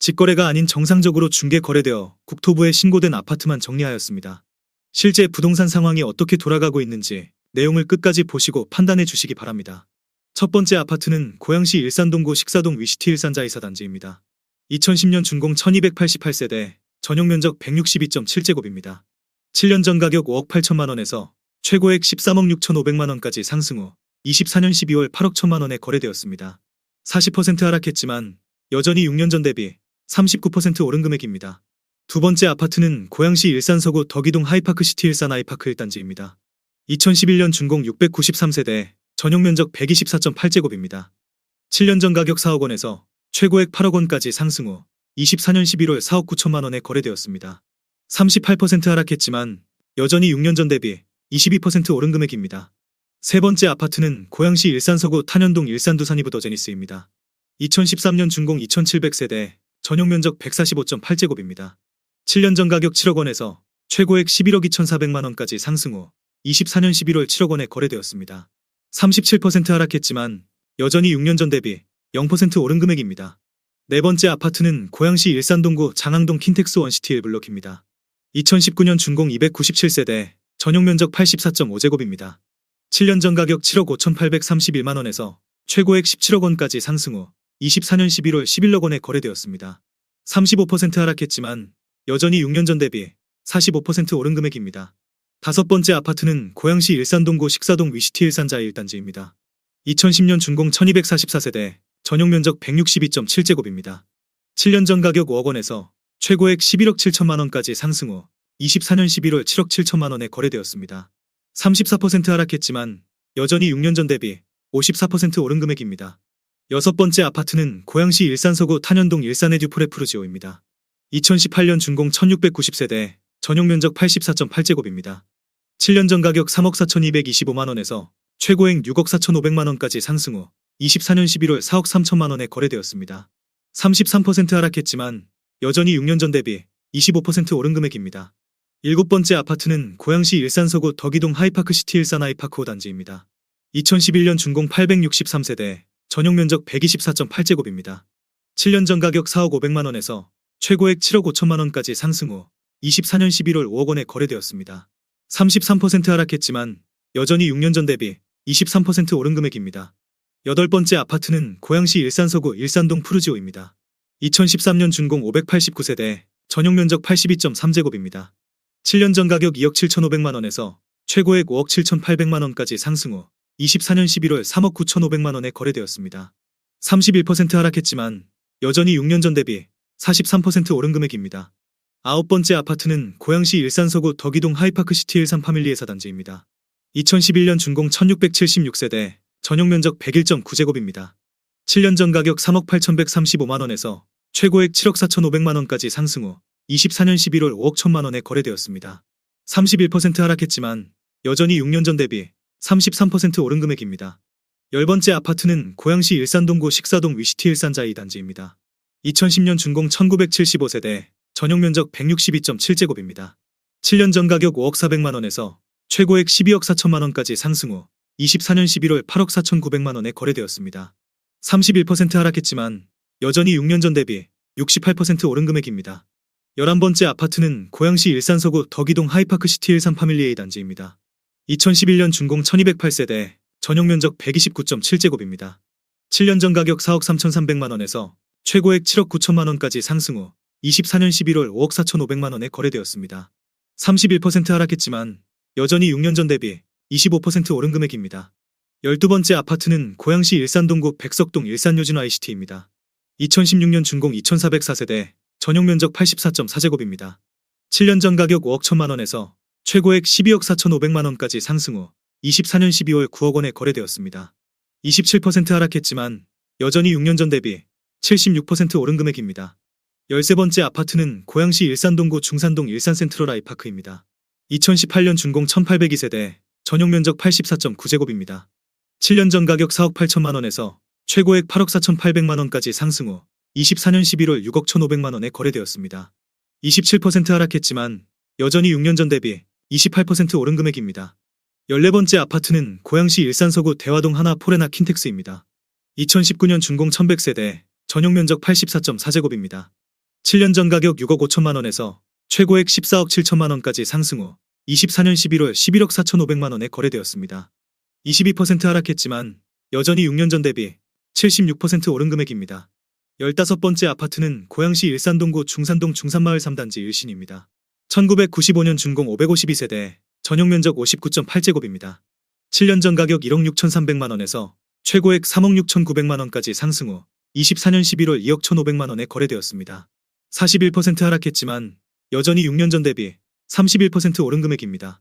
직거래가 아닌 정상적으로 중개 거래되어 국토부에 신고된 아파트만 정리하였습니다. 실제 부동산 상황이 어떻게 돌아가고 있는지 내용을 끝까지 보시고 판단해 주시기 바랍니다. 첫 번째 아파트는 고양시 일산동구 식사동 위시티 일산자이사단지입니다. 2010년 준공 1288세대, 전용면적 162.7제곱입니다. 7년 전 가격 5억 8천만 원에서 최고액 13억 6천5백만 원까지 상승 후 24년 12월 8억 1천만 원에 거래되었습니다. 40% 하락했지만 여전히 6년 전 대비 39% 오른 금액입니다. 두 번째 아파트는 고양시 일산서구 덕이동 하이파크시티 일산 아이파크 1단지입니다. 2011년 준공 693세대, 전용면적 124.8제곱입니다. 7년 전 가격 4억 원에서 최고액 8억 원까지 상승 후 24년 11월 4억 9천만 원에 거래되었습니다. 38% 하락했지만 여전히 6년 전 대비 22% 오른 금액입니다. 세 번째 아파트는 고양시 일산서구 탄현동 일산두산이브 더제니스입니다. 2013년 준공 2700세대, 전용면적 145.8제곱입니다. 7년 전 가격 7억 원에서 최고액 11억 2,400만 원까지 상승 후 24년 11월 7억 원에 거래되었습니다. 37% 하락했지만 여전히 6년 전 대비 0% 오른 금액입니다. 네 번째 아파트는 고양시 일산동구 장항동 킨텍스 원시티 1블록입니다. 2019년 준공 297세대, 전용면적 84.5제곱입니다. 7년 전 가격 7억 5,831만 원에서 최고액 17억 원까지 상승 후 24년 11월 11억 원에 거래되었습니다. 35% 하락했지만 여전히 6년 전 대비 45% 오른 금액입니다. 다섯 번째 아파트는 고양시 일산동구 식사동 위시티 일산자이 1단지입니다. 2010년 준공 1244세대, 전용면적 162.7제곱입니다. 7년 전 가격 5억 원에서 최고액 11억 7천만 원까지 상승 후 24년 11월 7억 7천만 원에 거래되었습니다. 34% 하락했지만 여전히 6년 전 대비 54% 오른 금액입니다. 여섯 번째 아파트는 고양시 일산서구 탄현동 일산의 듀프레프루지오입니다. 2018년 준공 1690세대, 전용면적 84.8제곱입니다. 7년 전 가격 3억 4,225만 원에서 최고액 6억 4,500만 원까지 상승 후 24년 11월 4억 3천만 원에 거래되었습니다. 33% 하락했지만 여전히 6년 전 대비 25% 오른 금액입니다. 일곱 번째 아파트는 고양시 일산서구 덕이동 하이파크시티 일산 아이파크 5단지입니다. 2011년 준공 863세대, 전용면적 124.8제곱입니다. 7년 전 가격 4억 5백만 원에서 최고액 7억 5천만 원까지 상승 후 24년 11월 5억 원에 거래되었습니다. 33% 하락했지만 여전히 6년 전 대비 23% 오른 금액입니다. 여덟 번째 아파트는 고양시 일산서구 일산동 푸르지오입니다. 2013년 준공 589세대, 전용면적 82.3제곱입니다. 7년 전 가격 2억 7,500만 원에서 최고액 5억 7,800만 원까지 상승 후 24년 11월 3억 9,500만 원에 거래되었습니다. 31% 하락했지만 여전히 6년 전 대비 43% 오른 금액입니다. 아홉 번째 아파트는 고양시 일산서구 덕이동 하이파크시티 일산 파밀리에 4단지입니다. 2011년 준공 1676세대, 전용면적 101.9제곱입니다. 7년 전 가격 3억 8,135만 원에서 최고액 7억 4,500만 원까지 상승 후 24년 11월 5억 1천만 원에 거래되었습니다. 31% 하락했지만 여전히 6년 전 대비 33% 오른 금액입니다. 열 번째 아파트는 고양시 일산동구 식사동 위시티 일산자이 2단지입니다. 2010년 준공 1975세대, 전용면적 162.7제곱입니다. 7년 전 가격 5억 4백만 원에서 최고액 12억 4천만 원까지 상승 후 24년 11월 8억 4,900만 원에 거래되었습니다. 31% 하락했지만 여전히 6년 전 대비 68% 오른 금액입니다. 11번째 아파트는 고양시 일산서구 덕이동 하이파크시티 일산 파밀리에 2단지입니다. 2011년 준공 1208세대, 전용면적 129.7제곱입니다. 7년 전 가격 4억 3,300만 원에서 최고액 7억 9천만 원까지 상승 후 24년 11월 5억 4,500만 원에 거래되었습니다. 31% 하락했지만 여전히 6년 전 대비 25% 오른 금액입니다. 12번째 아파트는 고양시 일산동구 백석동 일산요진 ICT입니다. 2016년 준공 2404세대, 전용면적 84.4제곱입니다. 7년 전 가격 5억 1천만 원에서 최고액 12억 4,500만 원까지 상승 후 24년 12월 9억 원에 거래되었습니다. 27% 하락했지만 여전히 6년 전 대비 76% 오른 금액입니다. 13번째 아파트는 고양시 일산동구 중산동 일산센트럴 아이파크입니다. 2018년 준공 1802세대, 전용면적 84.9제곱입니다. 7년 전 가격 4억 8천만 원에서 최고액 8억 4,800만 원까지 상승 후 24년 11월 6억 1,500만 원에 거래되었습니다. 27% 하락했지만 여전히 6년 전 대비 28% 오른 금액입니다. 14번째 아파트는 고양시 일산서구 대화동 하나 포레나 킨텍스입니다. 2019년 준공 1100세대, 전용면적 84.4제곱입니다. 7년 전 가격 6억 5천만 원에서 최고액 14억 7천만 원까지 상승 후 24년 11월 11억 4천5백만 원에 거래되었습니다. 22% 하락했지만 여전히 6년 전 대비 76% 오른 금액입니다. 15번째 아파트는 고양시 일산동구 중산동 중산마을 3단지 일신입니다. 1995년 준공 552세대, 전용면적 59.8제곱입니다. 7년 전 가격 1억 6천3백만 원에서 최고액 3억 6천9백만 원까지 상승 후 24년 11월 2억 1,500만 원에 거래되었습니다. 41% 하락했지만 여전히 6년 전 대비 31% 오른 금액입니다.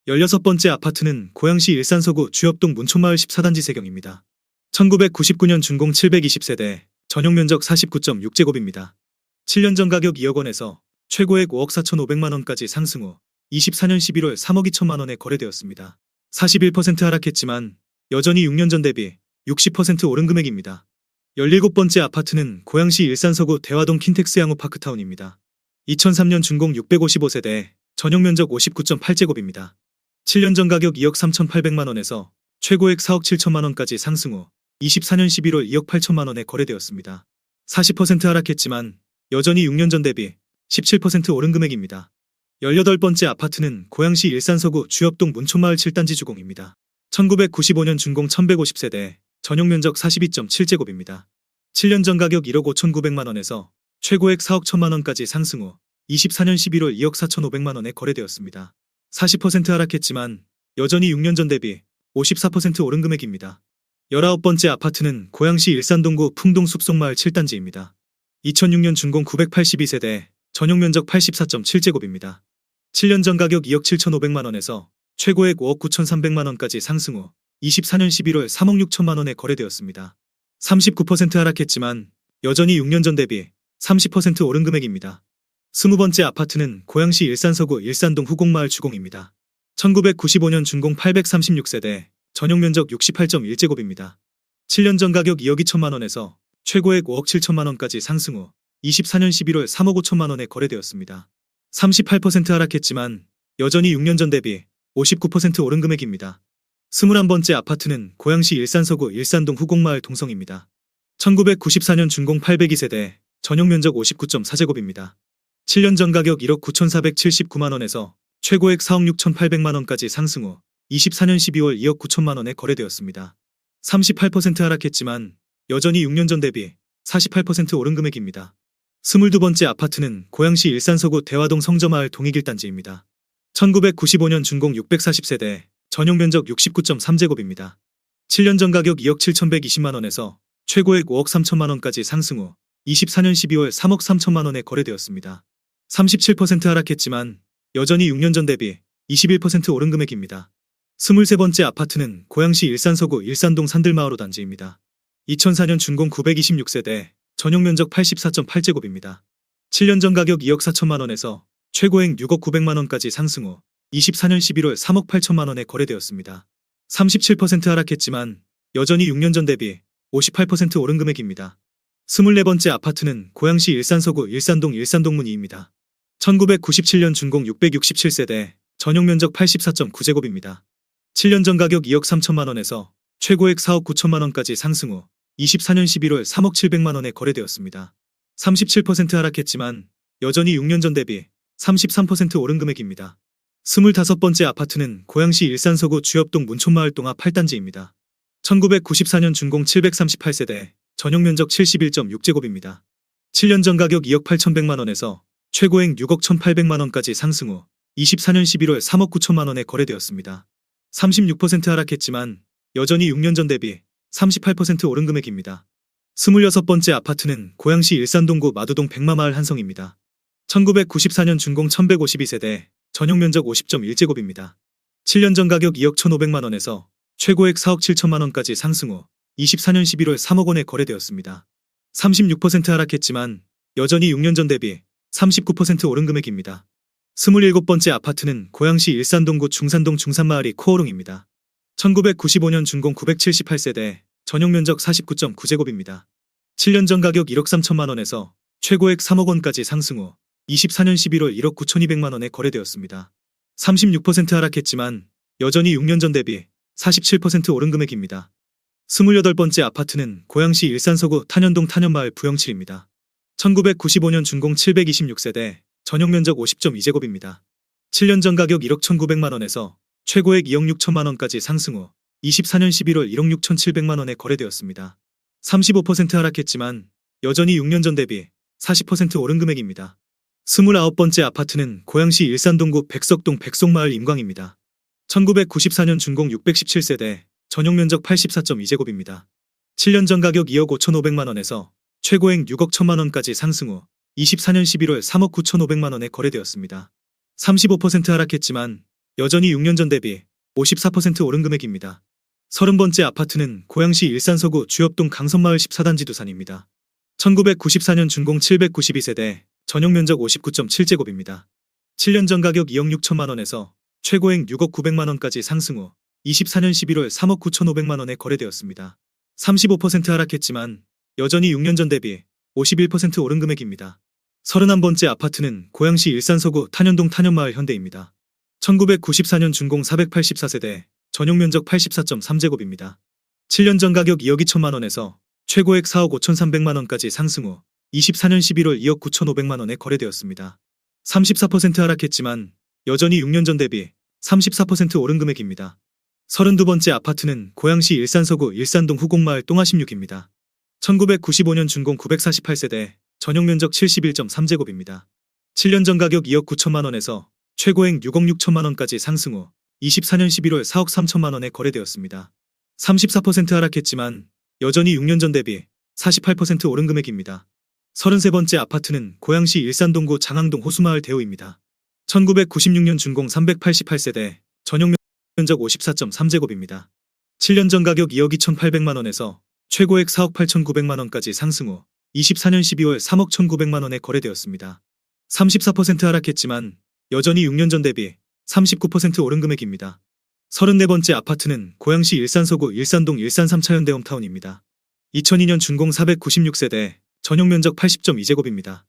16번째 아파트는 고양시 일산서구 주엽동 문촌마을 14단지 세경입니다. 1999년 준공 720세대, 전용면적 49.6제곱입니다. 7년 전 가격 2억 원에서 최고액 5억 4천5백만 원까지 상승 후 24년 11월 3억 2천만 원에 거래되었습니다. 41% 하락했지만 여전히 6년 전 대비 60% 오른 금액입니다. 17번째 아파트는 고양시 일산서구 대화동 킨텍스 양호파크타운입니다. 2003년 준공 655세대, 전용면적 59.8제곱입니다. 7년 전 가격 2억 3천8백만 원에서 최고액 4억 7천만 원까지 상승 후 24년 11월 2억 8천만 원에 거래되었습니다. 40% 하락했지만 여전히 6년 전 대비 17% 오른 금액입니다. 18번째 아파트는 고양시 일산서구 주엽동 문촌마을 7단지 주공입니다. 1995년 준공 1150세대, 전용면적 42.7제곱입니다. 7년 전 가격 1억 5천9백만 원에서 최고액 4억 1천만 원까지 상승 후 24년 11월 2억 4천5백만 원에 거래되었습니다. 40% 하락했지만 여전히 6년 전 대비 54% 오른 금액입니다. 19번째 아파트는 고양시 일산동구 풍동 숲속마을 7단지입니다. 2006년 준공 982세대, 전용면적 84.7제곱입니다. 7년 전 가격 2억 7천5백만 원에서 최고액 5억 9천3백만 원까지 상승 후 24년 11월 3억 6천만 원에 거래되었습니다. 39% 하락했지만 여전히 6년 전 대비 30% 오른 금액입니다. 20번째 아파트는 고양시 일산서구 일산동 후곡마을 주공입니다. 1995년 준공 836세대, 전용면적 68.1제곱입니다. 7년 전 가격 2억 2천만 원에서 최고액 5억 7천만 원까지 상승 후 24년 11월 3억 5천만 원에 거래되었습니다. 38% 하락했지만 여전히 6년 전 대비 59% 오른 금액입니다. 21번째 아파트는 고양시 일산서구 일산동 후곡마을 동성입니다. 1994년 준공 802세대, 전용면적 59.4제곱입니다. 7년 전 가격 1억 9천4백칠십구만 원에서 최고액 4억 6천8백만 원까지 상승 후 24년 12월 2억 9천만 원에 거래되었습니다. 38% 하락했지만 여전히 6년 전 대비 48% 오른 금액입니다. 22번째 아파트는 고양시 일산서구 대화동 성저마을 동익일단지입니다. 1995년 준공 640세대, 전용면적 69.3제곱입니다. 7년 전 가격 2억 7천백이십만 원에서 최고액 5억 3천만 원까지 상승 후 24년 12월 3억 3천만 원에 거래되었습니다. 37% 하락했지만 여전히 6년 전 대비 21% 오른 금액입니다. 23번째 아파트는 고양시 일산서구 일산동 산들마을 5단지입니다. 2004년 준공 926세대, 전용면적 84.8제곱입니다. 7년 전 가격 2억 4천만 원에서 최고액 6억 9백만 원까지 상승 후 24년 11월 3억 8천만 원에 거래되었습니다. 37% 하락했지만 여전히 6년 전 대비 58% 오른 금액입니다. 24번째 아파트는 고양시 일산서구 일산동 일산동문2입니다. 1997년 준공 667세대, 전용면적 84.9제곱입니다. 7년 전 가격 2억 3천만 원에서 최고액 4억 9천만 원까지 상승 후 24년 11월 3억 7백만 원에 거래되었습니다. 37% 하락했지만 여전히 6년 전 대비 33% 오른 금액입니다. 25번째 아파트는 고양시 일산서구 주엽동 문촌마을 동합 8단지입니다. 1994년 준공 738세대, 전용면적 71.6제곱입니다. 7년 전 가격 2억 8천백만 원에서 최고액 6억 1,800만 원까지 상승 후 24년 11월 3억 9천만 원에 거래되었습니다. 36% 하락했지만 여전히 6년 전 대비 38% 오른 금액입니다. 26번째 아파트는 고양시 일산동구 마두동 백마마을 한성입니다. 1994년 준공 1152세대, 전용면적 50.1제곱입니다. 7년 전 가격 2억 1,500만 원에서 최고액 4억 7천만 원까지 상승 후 24년 11월 3억 원에 거래되었습니다. 36% 하락했지만 여전히 6년 전 대비 39% 오른 금액입니다. 27번째 아파트는 고양시 일산동구 중산동 중산마을이 코오롱입니다. 1995년 준공 978세대, 전용면적 49.9제곱입니다. 7년 전 가격 1억 3천만 원에서 최고액 3억 원까지 상승 후 24년 11월 1억 9,200만 원에 거래되었습니다. 36% 하락했지만 여전히 6년 전 대비 47% 오른 금액입니다. 28번째 아파트는 고양시 일산서구 탄현동 탄현마을 부영칠입니다. 1995년 준공 726세대, 전용 면적 50.2제곱입니다. 7년 전 가격 1억 1,900만 원에서 최고액 2억 6천만 원까지 상승 후 24년 11월 1억 6,700만 원에 거래되었습니다. 35% 하락했지만 여전히 6년 전 대비 40% 오른 금액입니다. 29번째 아파트는 고양시 일산동구 백석동 백송마을 임광입니다. 1994년 준공 617세대, 전용 면적 84.2제곱입니다. 7년 전 가격 2억 5,500만 원에서 최고액 6억 1천만 원까지 상승 후 24년 11월 3억 9,500만 원에 거래되었습니다. 35% 하락했지만 여전히 6년 전 대비 54% 오른 금액입니다. 30번째 아파트는 고양시 일산서구 주엽동 강선마을 14단지 두산입니다. 1994년 준공 792세대, 전용 면적 59.7제곱입니다. 7년 전 가격 2억 6천만 원에서 최고액 6억 900만 원까지 상승 후 24년 11월 3억 9,500만 원에 거래되었습니다. 35% 하락했지만 여전히 6년 전 대비 51% 오른 금액입니다. 31번째 아파트는 고양시 일산서구 탄현동 탄현마을 현대입니다. 1994년 준공 484세대, 전용 면적 84.3제곱입니다. 7년 전 가격 2억 2천만 원에서 최고액 4억 5,300만 원까지 상승 후 24년 11월 2억 9,500만 원에 거래되었습니다. 34% 하락했지만 여전히 6년 전 대비 34% 오른 금액입니다. 32번째 아파트는 고양시 일산서구 일산동 후곡마을 똥아16입니다. 1995년 준공 948세대, 전용 면적 71.3제곱입니다. 7년 전 가격 2억 9천만 원에서 최고액 6억 6천만 원까지 상승 후 24년 11월 4억 3천만 원에 거래되었습니다. 34% 하락했지만 여전히 6년 전 대비 48% 오른 금액입니다. 33번째 아파트는 고양시 일산동구 장항동 호수마을 대우입니다. 1996년 준공 388세대, 전용 면적 54.3제곱입니다. 7년 전 가격 2억 2,800만 원에서 최고액 4억 8,900만 원까지 상승 후 24년 12월 3억 1,900만 원에 거래되었습니다. 34% 하락했지만 여전히 6년 전 대비 39% 오른 금액입니다. 34번째 아파트는 고양시 일산서구 일산동 일산 3차 현대홈타운입니다. 2002년 준공 496세대, 전용 면적 80.2제곱입니다.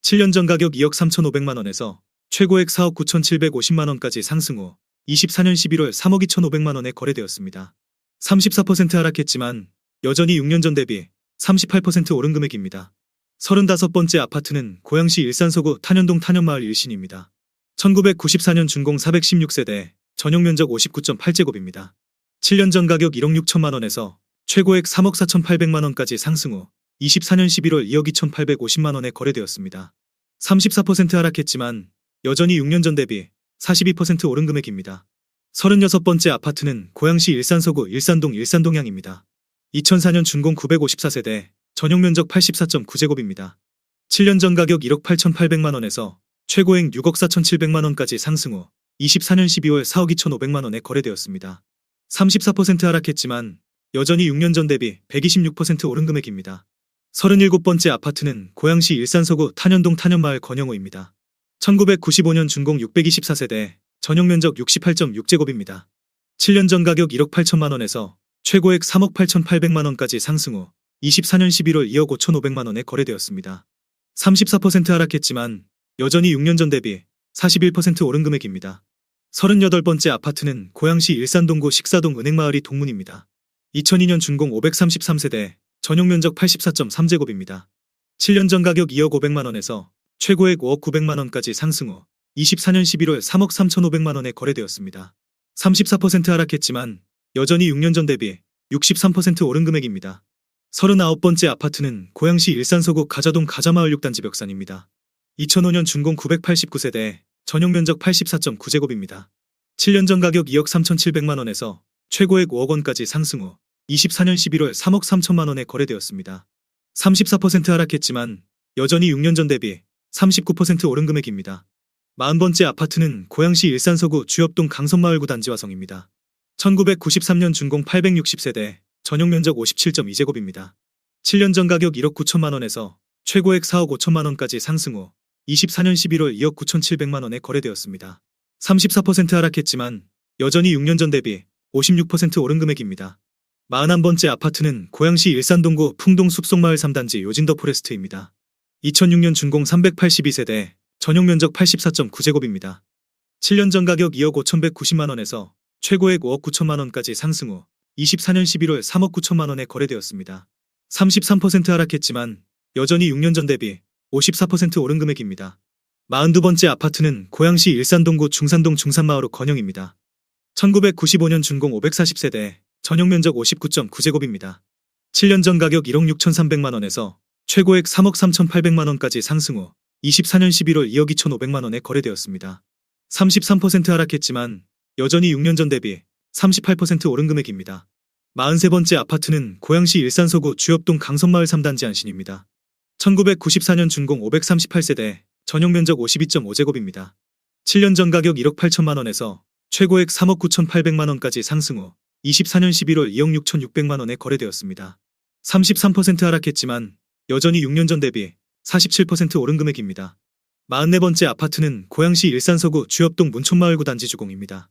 7년 전 가격 2억 3,500만 원에서 최고액 4억 9,750만 원까지 상승 후 24년 11월 3억 2,500만 원에 거래되었습니다. 34% 하락했지만 여전히 6년 전 대비 38% 오른 금액입니다. 35번째 아파트는 고양시 일산서구 탄현동 탄현마을 일신입니다. 1994년 준공 416세대, 전용 면적 59.8제곱입니다. 7년 전 가격 1억 6천만 원에서 최고액 3억 4,800만 원까지 상승 후 24년 11월 2억 2,850만 원에 거래되었습니다. 34% 하락했지만 여전히 6년 전 대비 42% 오른 금액입니다. 36번째 아파트는 고양시 일산서구 일산동 일산동향입니다. 2004년 준공 954세대, 전용 면적 84.9제곱입니다. 7년 전 가격 1억 8,800만 원에서 최고액 6억 4,700만 원까지 상승 후 24년 12월 4억 2,500만 원에 거래되었습니다. 34% 하락했지만 여전히 6년 전 대비 126% 오른 금액입니다. 37번째 아파트는 고양시 일산서구 탄현동 탄현마을 건영호입니다. 1995년 준공 624세대, 전용 면적 68.6제곱입니다. 7년 전 가격 1억 8천만 원에서 최고액 3억 8,800만 원까지 상승 후 24년 11월 2억 5,500만 원에 거래되었습니다. 34% 하락했지만 여전히 6년 전 대비 41% 오른 금액입니다. 38번째 아파트는 고양시 일산동구 식사동 은행마을이 동문입니다. 2002년 준공 533세대, 전용 면적 84.3제곱입니다. 7년 전 가격 2억 500만 원에서 최고액 5억 900만 원까지 상승 후 24년 11월 3억 3,500만 원에 거래되었습니다. 34% 하락했지만 여전히 6년 전 대비 63% 오른 금액입니다. 39번째 아파트는 고양시 일산서구 가자동 가자마을 6단지 벽산입니다. 2005년 준공 989세대, 전용 면적 84.9제곱입니다. 7년 전 가격 2억 3,700만 원에서 최고액 5억 원까지 상승 후 24년 11월 3억 3천만 원에 거래되었습니다. 34% 하락했지만 여전히 6년 전 대비 39% 오른 금액입니다. 40번째 아파트는 고양시 일산서구 주엽동 강선마을 9단지화성입니다. 1993년 준공 860세대, 전용 면적 57.2제곱입니다. 7년 전 가격 1억 9천만 원에서 최고액 4억 5천만 원까지 상승 후 24년 11월 2억 9,700만 원에 거래되었습니다. 34% 하락했지만 여전히 6년 전 대비 56% 오른 금액입니다. 41번째 아파트는 고양시 일산동구 풍동 숲속마을 3단지 요진더 포레스트입니다. 2006년 준공 382세대, 전용 면적 84.9제곱입니다. 7년 전 가격 2억 5,190만 원에서 최고액 5억 9천만 원까지 상승 후 24년 11월 3억 9천만 원에 거래되었습니다. 33% 하락했지만 여전히 6년 전 대비 54% 오른 금액입니다. 42번째 아파트는 고양시 일산동구 중산동 중산마을호 건영입니다. 1995년 준공 540세대, 전용 면적 59.9제곱입니다. 7년 전 가격 1억 6,300만원에서 최고액 3억 3,800만원까지 상승 후 24년 11월 2억 2,500만원에 거래되었습니다. 33% 하락했지만 여전히 6년 전 대비 38% 오른 금액입니다. 43번째 아파트는 고양시 일산서구 주엽동 강선마을 3단지 안신입니다. 1994년 준공 538세대, 전용 면적 52.5제곱입니다. 7년 전 가격 1억 8천만원에서 최고액 3억 9,800만원까지 상승 후 24년 11월 2억 6,600만원에 거래되었습니다. 33% 하락했지만 여전히 6년 전 대비 47% 오른 금액입니다. 44번째 아파트는 고양시 일산서구 주엽동 문촌마을 9단지 주공입니다.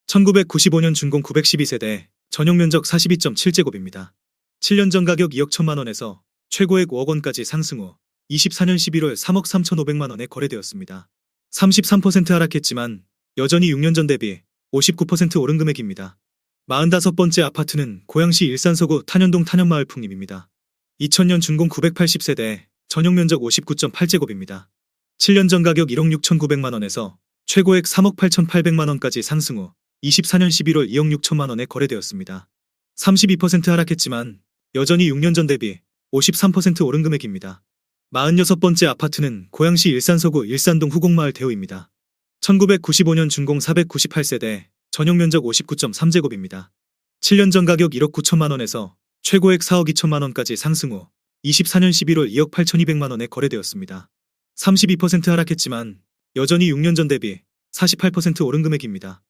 1995년 준공 912세대, 전용 면적 42.7제곱입니다. 7년 전 가격 2억 1천만원에서 최고액 5억 원까지 상승 후 24년 11월 3억 3,500만원에 거래되었습니다. 33% 하락했지만 여전히 6년 전 대비 59% 오른 금액입니다. 45번째 아파트는 고양시 일산서구 탄현동 탄현마을 풍림입니다. 2000년 준공 980세대, 전용 면적 59.8제곱입니다. 7년 전 가격 1억 6,900만원에서 최고액 3억 8,800만원까지 상승 후 24년 11월 2억 6천만원에 거래되었습니다. 32% 하락했지만 여전히 6년 전 대비 53% 오른 금액입니다. 46번째 아파트는 고양시 일산서구 일산동 후곡마을 대우입니다. 1995년 준공 498세대, 전용 면적 59.3제곱입니다. 7년 전 가격 1억 9천만원에서 최고액 4억 2천만원까지 상승 후 24년 11월 2억 8,200만원에 거래되었습니다. 32% 하락했지만 여전히 6년 전 대비 48% 오른 금액입니다.